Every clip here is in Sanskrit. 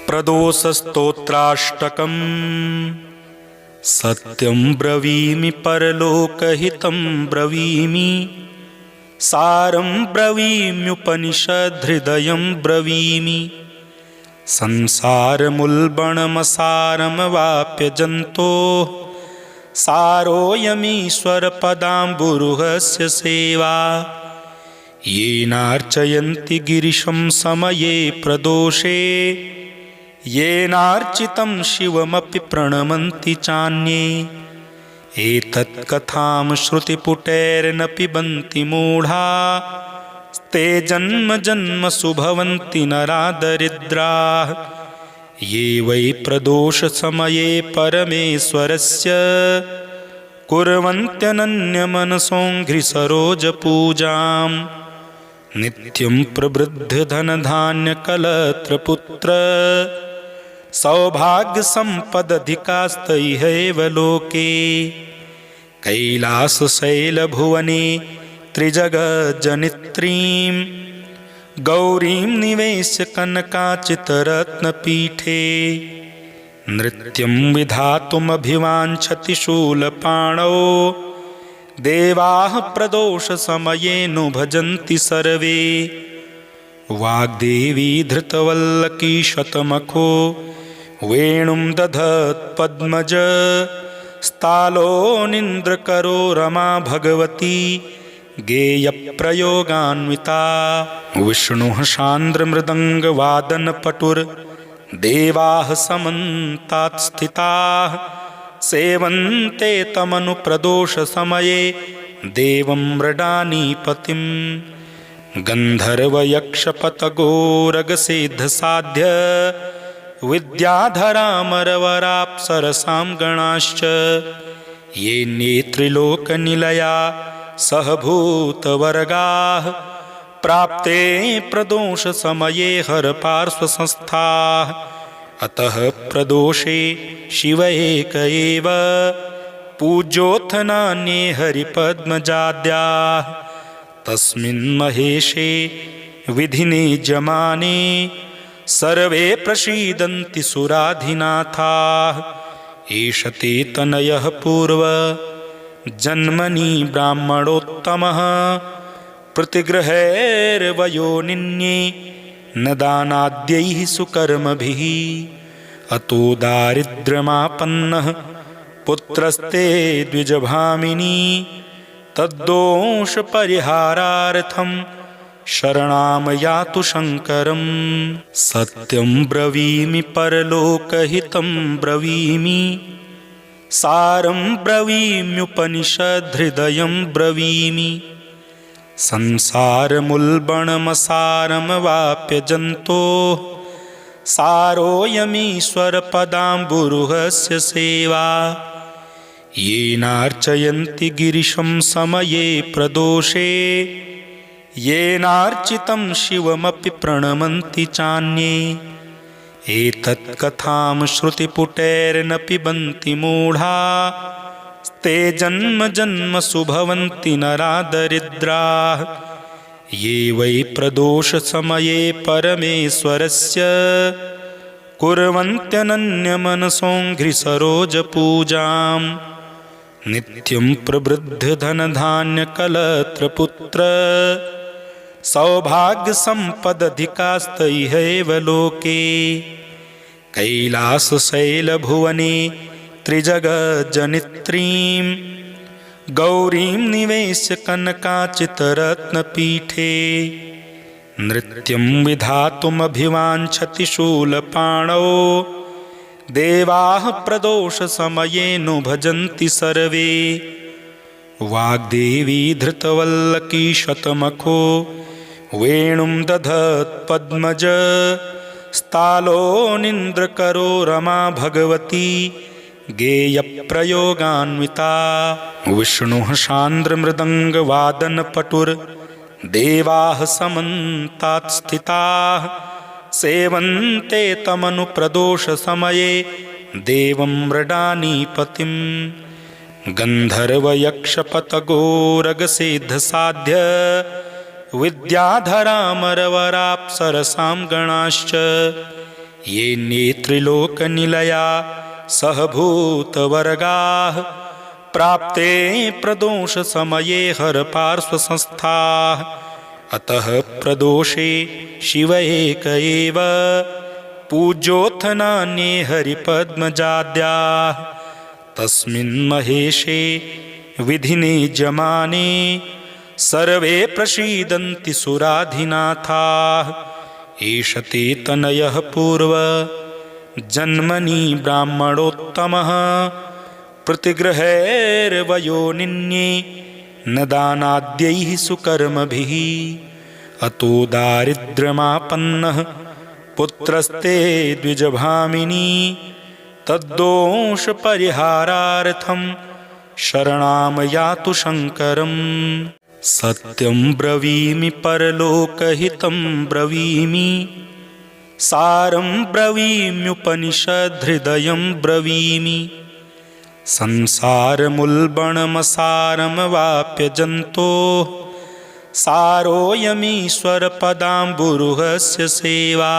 प्रदोषस्तोत्राष्टकम्। सत्यं ब्रवीमि परलोकहितं ब्रवीमि, सारं ब्रवीम्युपनिषद्हृदयं ब्रवीमि। संसारमुल्बणमसारमवाप्य जन्तोः, सारोऽयमीश्वरपदाम्बुरुहस्य सेवा। येनार्चयन्ति गिरिशं समये प्रदोषे, येनार्चितं शिवमपि प्रणमन्ति चान्ये। एतत्कथां श्रुतिपुटैर्न पिबन्ति मूढा, ते जन्म जन्मसु भवन्ति नरा दरिद्राः। ये वै प्रदोषसमये परमेश्वरस्य, कुर्वन्त्यनन्यमनसोऽङ्घ्रिसरोजपूजाम्। नित्यं प्रवृद्धधनधान्यकलत्रपुत्र, सौभाग्यसम्पदधिकास्तैहैव लोके। कैलासशैलभुवने त्रिजगज्जनित्रीं, गौरीं निवेश्य कनकाचितरत्नपीठे। नृत्यं विधातुमभिवाञ्छति शूलपाणौ, देवाः प्रदोषसमये नु भजन्ति सर्वे। वाग्देवी धृतवल्लकी शतमखो, वेणुं दधत्पद्मज। स्तालोनिन्द्रकरो रमा भगवती, गेयप्रयोगान्विता। विष्णुः शान्द्रमृदङ्गवादनपटुर्देवाः समन्तात् स्थिताः, सेवन्ते तमनुप्रदोषसमये देवं मृडानीपतिम्। गन्धर्वयक्षपतगोरगसिद्धसाध्य, विद्याधरामरवराप्सरसां गणाश्च। ये नेत्रिलोकनिलया सहभूतवर्गाः, प्राप्ते प्रदोषसमये हरपार्श्वसंस्थाः। अतः प्रदोषे शिव एक एव, पूज्योऽथ नान्ये हरिपद्मजाद्याः। तस्मिन् महेशे विधिने जमाने, सर्वे प्रसीदन्ति सुराधिनाथाः। एष ते तनयः पूर्व जन्मनि ब्राह्मणोत्तमः, प्रतिगृहैर्वयोनिन्ये न दानाद्यैः सुकर्मभिः। अतो दारिद्र्यमापन्नः पुत्रस्ते द्विजभामिनी, तद्दोषपरिहारार्थं शरणां यातु शङ्करम्। सत्यं ब्रवीमि परलोकहितं ब्रवीमि, सारं ब्रवीम्युपनिषद्हृदयं ब्रवीमि। संसारमुल्बणमसारमवाप्य जन्तोः, सारोऽयमीश्वरपदाम्बुरुहस्य सेवा। येनार्चयन्ति गिरिशं समये प्रदोषे, येनार्चितं शिवमपि प्रणमन्ति चान्ये। एतत्कथां श्रुतिपुटैर्न पिबन्ति मूढा, ते जन्म जन्मसु भवन्ति नरा दरिद्राः। ये वै प्रदोषसमये परमेश्वरस्य, कुर्वन्त्यनन्यमनसोऽङ्घ्रिसरोजपूजाम्। नित्यं प्रवृद्धधनधान्यकलत्रपुत्र, सौभाग्यसम्पदधिकास्तैहैव लोके। कैलासशैलभुवने त्रिजगज्जनित्रीं, गौरीं निवेश्य कनकाचितरत्नपीठे। नृत्यं विधातुमभिवाञ्छति शूलपाणौ, देवाः प्रदोषसमये नु भजन्ति सर्वे। वाग्देवी धृतवल्लकी शतमखो, वेणुं दधत्पद्मज। स्तालोनिन्द्रकरो रमा भगवती, गेयप्रयोगान्विता। विष्णुः शान्द्रमृदङ्गवादनपटुर्देवाः समन्तात् स्थिताः, सेवन्ते तमनुप्रदोषसमये देवं मृडानीपतिम्। गन्धर्वयक्षपतगोरगसिद्धसाध्य, विद्याधरामरवराप्सरसां गणाश्च। ये नेत्रिलोकनिलया सहभूतवर्गाः प्राप्ते प्रदोषसमये हरपार्श्वसंस्थाः अतः प्रदोषे शिव एक एव पूज्योऽथ नान्ये हरिपद्मजाद्याः तस्मिन् महेशे विधिने जमाने सर्वे प्रसीदन्ति सुराधिनाथाः एष ते तनयः पूर्व जन्मनि ब्राह्मणोत्तमः प्रतिगृहैर्वयोनिन्ये न दानाद्यैः सुकर्मभिः अतो दारिद्र्यमापन्नः पुत्रस्ते द्विजभामिनी तद्दोषपरिहारार्थं शरणां यातु शङ्करम् सत्यं ब्रवीमि परलोकहितं ब्रवीमि सारं ब्रवीम्युपनिषद्हृदयं ब्रवीमि संसारमुल्बणमसारमवाप्यजन्तोः सारोऽयमीश्वरपदाम्बुरुहस्य सेवा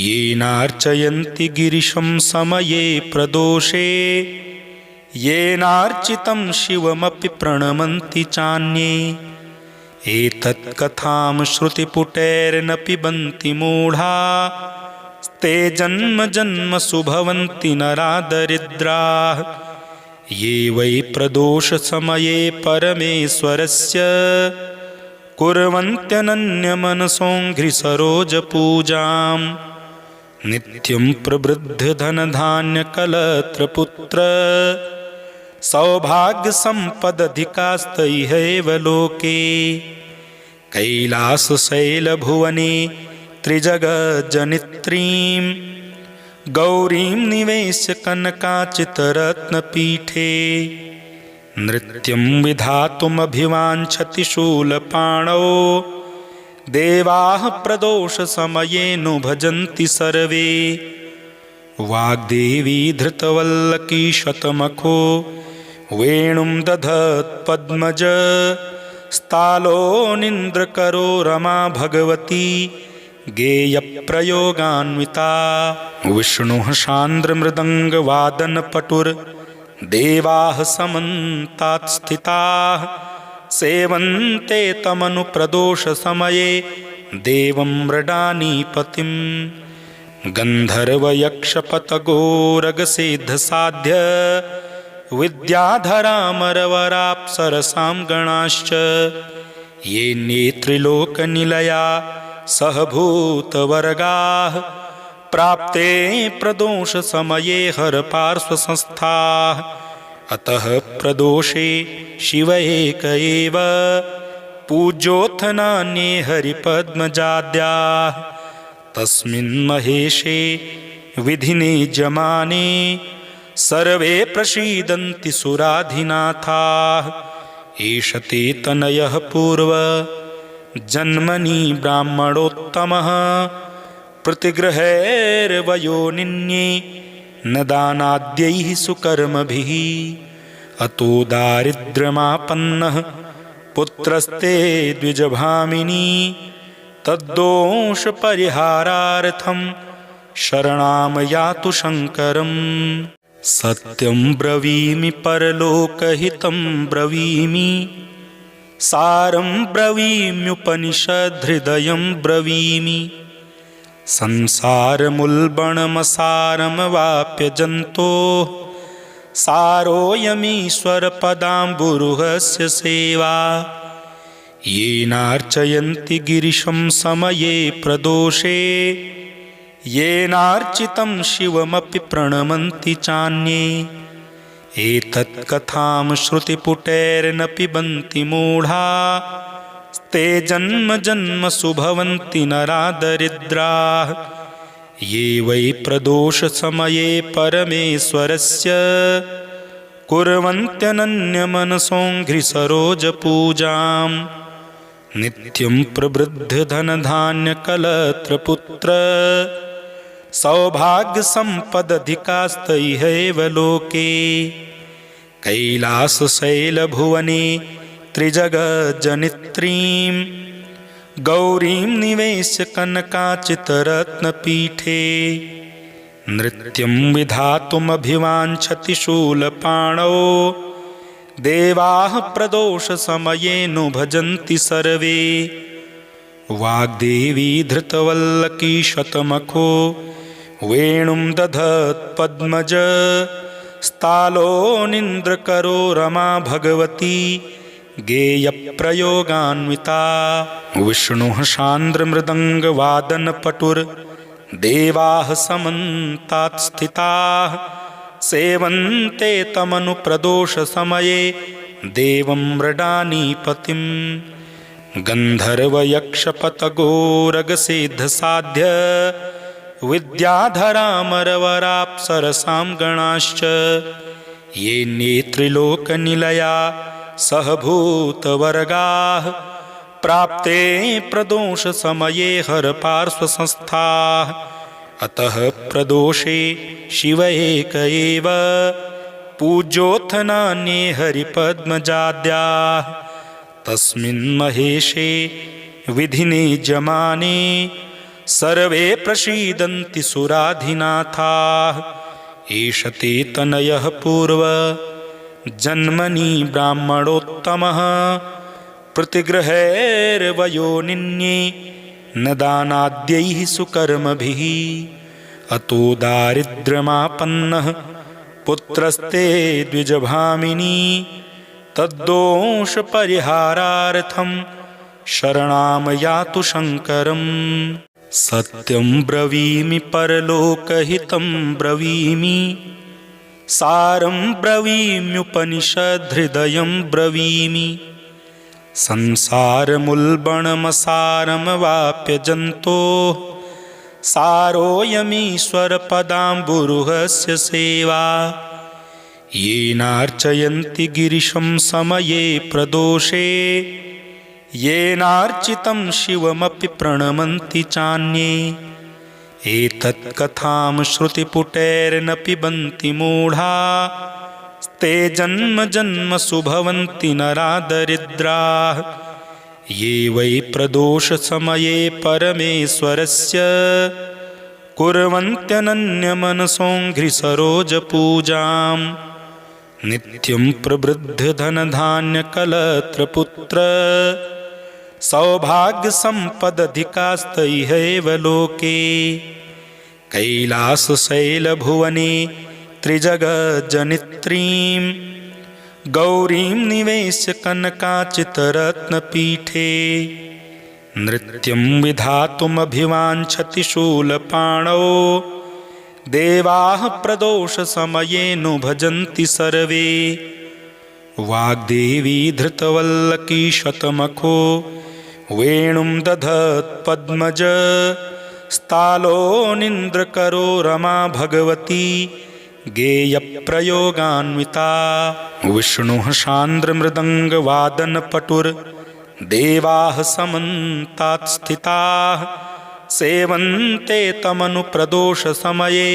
येनार्चयन्ति गिरिशं समये प्रदोषे येनार्चितं शिवमपि प्रणमन्ति चान्ये एतत्कथां श्रुतिपुटैर्न पिबन्ति मूढा ते जन्म जन्मसु भवन्ति नरा दरिद्राः ये वै प्रदोषसमये परमेश्वरस्य कुर्वन्त्यनन्यमनसोऽङ्घ्रिसरोजपूजां नित्यं प्रवृद्धधनधान्यकलत्रपुत्र सौभाग्यसम्पदधिकास्तैहैव लोके कैलासशैलभुवने त्रिजगज्जनित्रीं गौरीं निवेश्य कनकाचितरत्नपीठे नृत्यं विधातुमभिवाञ्छति शूलपाणौ देवाः प्रदोषसमये नु भजन्ति सर्वे वाग्देवी धृतवल्लकी शतमखो वेणुं दधत्पद्मज स्तालोनिन्द्रकरो रमा भगवती गेयप्रयोगान्विता विष्णुः शान्द्रमृदङ्गवादनपटुर्देवाः समन्तात् स्थिताः सेवन्ते तमनुप्रदोषसमये देवं मृडानीपतिं गन्धर्वयक्षपतगोरगसिद्धसाध्य विद्याधरामरवराप्सरसां गणाश्च ये नेत्रिलोकनिलया सहभूतवर्गाः प्राप्ते प्रदोषसमये हरपार्श्वसंस्थाः अतः प्रदोषे शिव एक एव पूज्योऽथ नान्ये हरिपद्मजाद्याः तस्मिन् महेशे विधिने जमाने सर्वे प्रसीदन्ति सुराधिनाथाः एष ते तनयः पूर्व जन्मनि ब्राह्मणोत्तमः प्रतिगृहैर्वयोनिन्ये न दानाद्यैः सुकर्मभिः अतो दारिद्र्यमापन्नः पुत्रस्ते द्विजभामिनी तद्दोषपरिहारार्थं शरणां यातु शङ्करम् सत्यं ब्रवीमि परलोकहितं ब्रवीमि सारं ब्रवीम्युपनिषद्हृदयं ब्रवीमि संसारमुल्बणमसारमवाप्यजन्तोः सारोऽयमीश्वरपदाम्बुरुहस्य सेवा येनार्चयन्ति गिरिशं समये प्रदोषे येनार्चितं शिवमपि प्रणमन्ति चान्ये एतत्कथां श्रुतिपुटैर्न पिबन्ति मूढा ते जन्म जन्मसु भवन्ति नरा दरिद्राः ये वै प्रदोषसमये परमेश्वरस्य कुर्वन्त्यनन्यमनसोऽङ्घ्रिसरोजपूजां नित्यं प्रवृद्धधनधान्यकलत्रपुत्र सौभाग्यसम्पदधिकास्तैहैव लोके कैलासशैलभुवने त्रिजगज्जनित्रीं गौरीं निवेश्य कनकाचितरत्नपीठे नृत्यं विधातुमभिवाञ्छति शूलपाणौ देवाः प्रदोषसमयेनु भजन्ति सर्वे वाग्देवी धृतवल्लकी शतमखो वेणुं दधत्पद्मज स्तालोनिन्द्रकरो रमा भगवती गेयप्रयोगान्विता विष्णुः शान्द्रमृदङ्गवादनपटुर्देवाः समन्तात् स्थिताः सेवन्ते तमनुप्रदोषसमये देवं मृडानीपतिं गन्धर्वयक्षपतगोरगसिद्धसाध्य विद्याधरामरवराप्सरसां गणाश्च ये नेत्रिलोकनिलया सहभूतवर्गाः प्राप्ते प्रदोषसमये हरपार्श्वसंस्थाः अतः प्रदोषे शिव एक एव पूज्योऽथ नान्ये हरिपद्मजाद्याः तस्मिन् महेशे विधिने जमाने सर्वे प्रसीदन्ति सुराधिनाथाः एष ते तनयः पूर्व जन्मनि ब्राह्मणोत्तमः प्रतिगृहैर्वयोनिन्ये न दानाद्यैः सुकर्मभिः अतो दारिद्र्यमापन्नः पुत्रस्ते द्विजभामिनी तद्दोषपरिहारार्थं शरणां यातु शङ्करम् सत्यं ब्रवीमि परलोकहितं ब्रवीमि सारं ब्रवीम्युपनिषद्हृदयं ब्रवीमि संसारमुल्बणमसारमवाप्य जन्तोः सारोऽयमीश्वरपदाम्बुरुहस्य सेवा येनार्चयन्ति गिरिशं समये प्रदोषे येनार्चितं शिवमपि प्रणमन्ति चान्ये एतत्कथां श्रुतिपुटैर्न पिबन्ति मूढा ते जन्म जन्मसु भवन्ति नरा दरिद्राः ये वै प्रदोषसमये परमेश्वरस्य कुर्वन्त्यनन्यमनसोऽङ्घ्रिसरोजपूजां नित्यं प्रवृद्धधनधान्यकलत्रपुत्र सौभाग्यसम्पदधिकास्तैहैव लोके कैलासशैलभुवने त्रिजगज्जनित्रीं गौरीं निवेश्य कनकाचितरत्नपीठे नृत्यं विधातुमभिवाञ्छति शूलपाणौ देवाः प्रदोषसमयेनु भजन्ति सर्वे वाग्देवी धृतवल्लकी शतमखो वेणुं दधत्पद्मज स्तालोनिन्द्रकरो रमा भगवती गेयप्रयोगान्विता विष्णुः शान्द्रमृदङ्गवादनपटुर्देवाः समन्तात् स्थिताः सेवन्ते तमनुप्रदोषसमये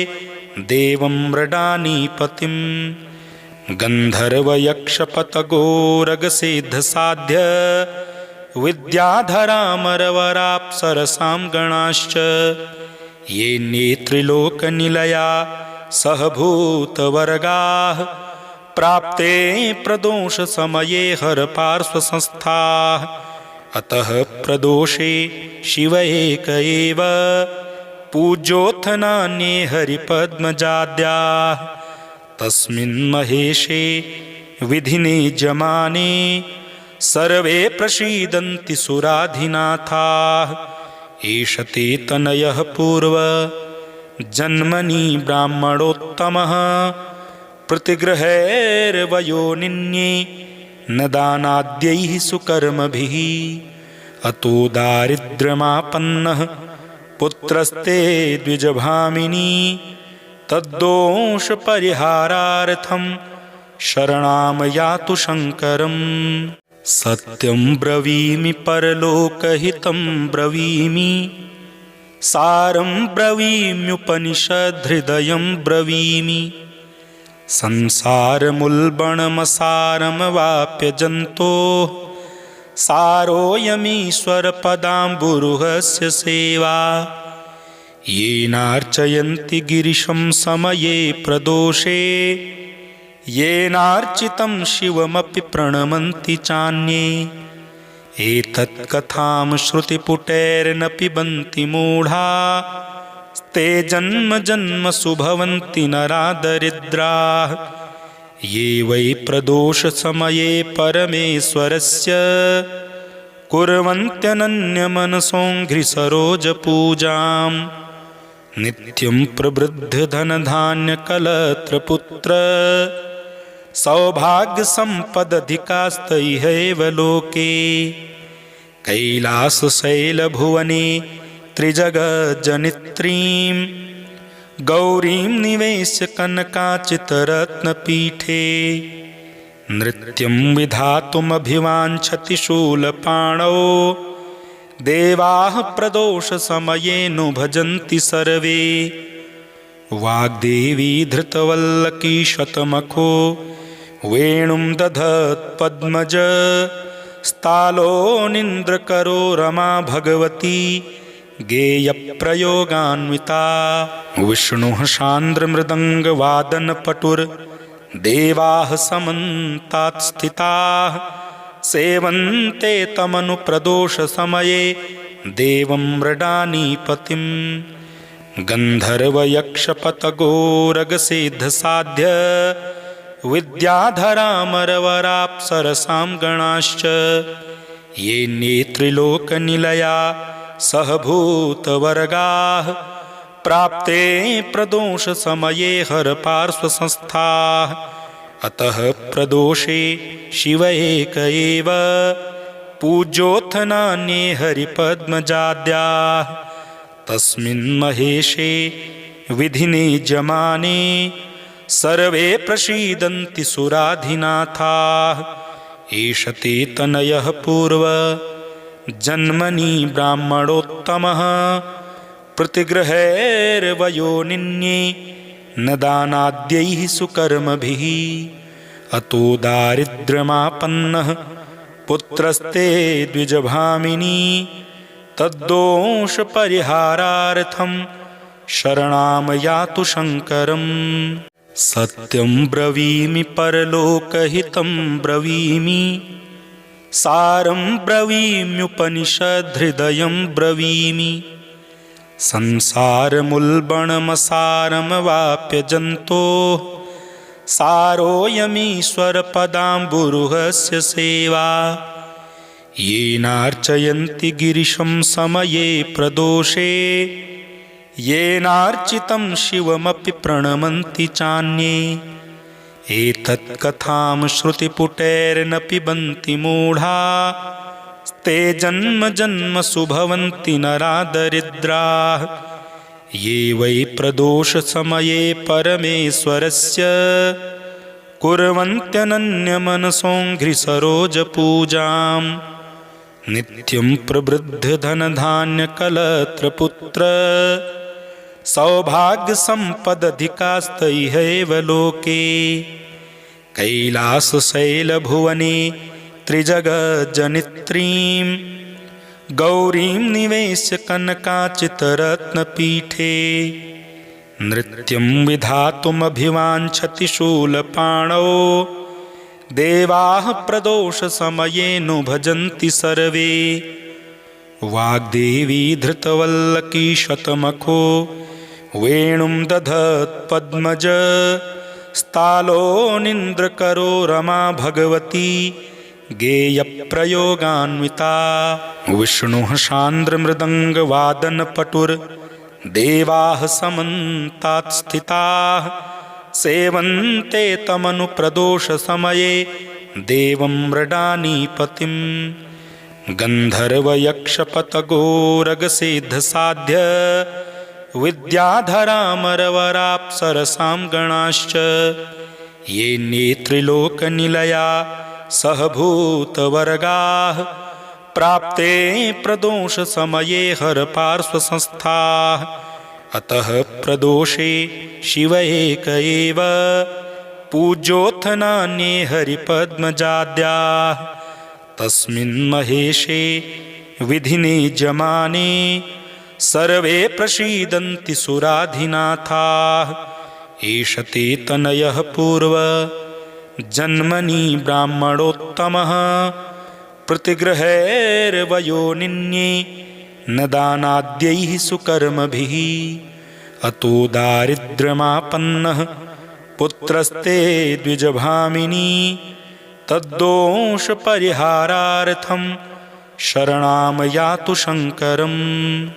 देवं मृडानीपतिं गन्धर्वयक्षपतगोरगसिद्धसाध्य विद्याधरामरवराप्सरसां गणाश्च ये नेत्रिलोकनिलया सहभूतवर्गाः प्राप्ते प्रदोषसमये हरपार्श्वसंस्थाः अतः प्रदोषे शिव एक एव पूज्योऽथ नान्ये हरिपद्मजाद्याः तस्मिन् महेशे विधिने जमाने सर्वे प्रसीदन्ति सुराधिनाथाः एष ते तनयः पूर्व जन्मनि ब्राह्मणोत्तमः प्रतिगृहैर्वयोनिन्ये न दानाद्यैः सुकर्मभिः अतो दारिद्र्यमापन्नः पुत्रस्ते द्विजभामिनी तद्दोषपरिहारार्थं शरणां यातु शङ्करम् सत्यं ब्रवीमि परलोकहितं ब्रवीमि सारं ब्रवीम्युपनिषद्हृदयं ब्रवीमि संसारमुल्बणमसारमवाप्य जन्तोः सारोऽयमीश्वरपदाम्बुरुहस्य सेवा येनार्चयन्ति गिरिशं समये प्रदोषे येनार्चितं शिवमपि प्रणमन्ति चान्ये एतत्कथां श्रुतिपुटैर्न पिबन्ति मूढा ते जन्म जन्मसु भवन्ति नरा दरिद्राः ये वै प्रदोषसमये परमेश्वरस्य कुर्वन्त्यनन्यमनसोऽङ्घ्रिसरोजपूजां नित्यं प्रवृद्धधनधान्यकलत्रपुत्र सौभाग्यसम्पदधिकास्तैहैव लोके कैलासशैलभुवने त्रिजगज्जनित्रीं गौरीं निवेश्य कनकाचितरत्नपीठे नृत्यं विधातुमभिवाञ्छति शूलपाणौ देवाः प्रदोषसमये नु भजन्ति सर्वे वाग्देवी धृतवल्लकी शतमखो वेणुं दधत्पद्मज स्थालोनिन्द्रकरो रमा भगवती गेयप्रयोगान्विता विष्णुः शान्द्रमृदङ्गवादनपटुर्देवाः समन्तात् स्थिताः सेवन्ते तमनुप्रदोषसमये देवं मृडानीपतिं गन्धर्वयक्षपतगोरगसिद्धसाध्य विद्याधरामरवराप्सरसां गणाश्च ये नेत्रिलोकनिलया सहभूतवर्गाः प्राप्ते प्रदोषसमये हरपार्श्वसंस्थाः अतः प्रदोषे शिव एक एव पूज्योऽथ नान्ये हरिपद्मजाद्याः तस्मिन् महेशे विधिने जमाने सर्वे प्रसीदन्ति सुराधिनाथाः एष ते तनयः पूर्व जन्मनि ब्राह्मणोत्तमः प्रतिगृहैर्वयोनिन्ये न दानाद्यैः सुकर्मभिः अतो दारिद्र्यमापन्नः पुत्रस्ते द्विजभामिनी तद्दोषपरिहारार्थं शरणां यातु शङ्करम् सत्यं ब्रवीमि परलोकहितं ब्रवीमि सारं ब्रवीम्युपनिषद्हृदयं ब्रवीमि संसारमुल्बणमसारमवाप्य जन्तोः सारोऽयमीश्वरपदाम्बुरुहस्य सेवा येनार्चयन्ति गिरिशं समये प्रदोषे येनार्चितं शिवमपि प्रणमन्ति चान्ये एतत्कथां श्रुतिपुटैर्न पिबन्ति मूढा ते जन्म जन्मसु भवन्ति नरा दरिद्राः ये वै प्रदोषसमये परमेश्वरस्य कुर्वन्त्यनन्यमनसोऽङ्घ्रिसरोजपूजां नित्यं प्रवृद्धधनधान्यकलत्रपुत्र सौभाग्यसम्पदधिकास्तैहैव लोके कैलासशैलभुवने त्रिजगज्जनित्रीं गौरीं निवेश्य कनकाचितरत्नपीठे नृत्यं विधातुमभिवाञ्छति शूलपाणौ देवाः प्रदोषसमये नु भजन्ति सर्वे वाग्देवी धृतवल्लकी शतमखो वेणुं दधत्पद्मज स्थालोनिन्द्रकरो रमा भगवती गेयप्रयोगान्विता विष्णुः शान्द्रमृदङ्गवादनपटुर्देवाः समन्तात् स्थिताः सेवन्ते तमनुप्रदोषसमये देवं मृडानीपतिं गन्धर्वयक्षपतगोरगसिद्धसाध्य विद्याधरामरवराप्सरसां गणाश्च ये नेत्रिलोकनिलया सहभूतवर्गाः प्राप्ते प्रदोषसमये हरपार्श्वसंस्थाः अतः प्रदोषे शिव एक एव पूज्योऽथ नान्ये हरिपद्मजाद्याः तस्मिन् महेशे विधिने जमाने सर्वे प्रसीदन्ति सुराधिनाथाः। एष ते तनयः पूर्व जन्मनि ब्राह्मणोत्तमः प्रतिगृहैर्वयोनिन्ये न दानाद्यैः सुकर्मभिः। अतो दारिद्र्यमापन्नः पुत्रस्ते द्विजभामिनी तद्दोषपरिहारार्थं शरणां यातु शङ्करम्।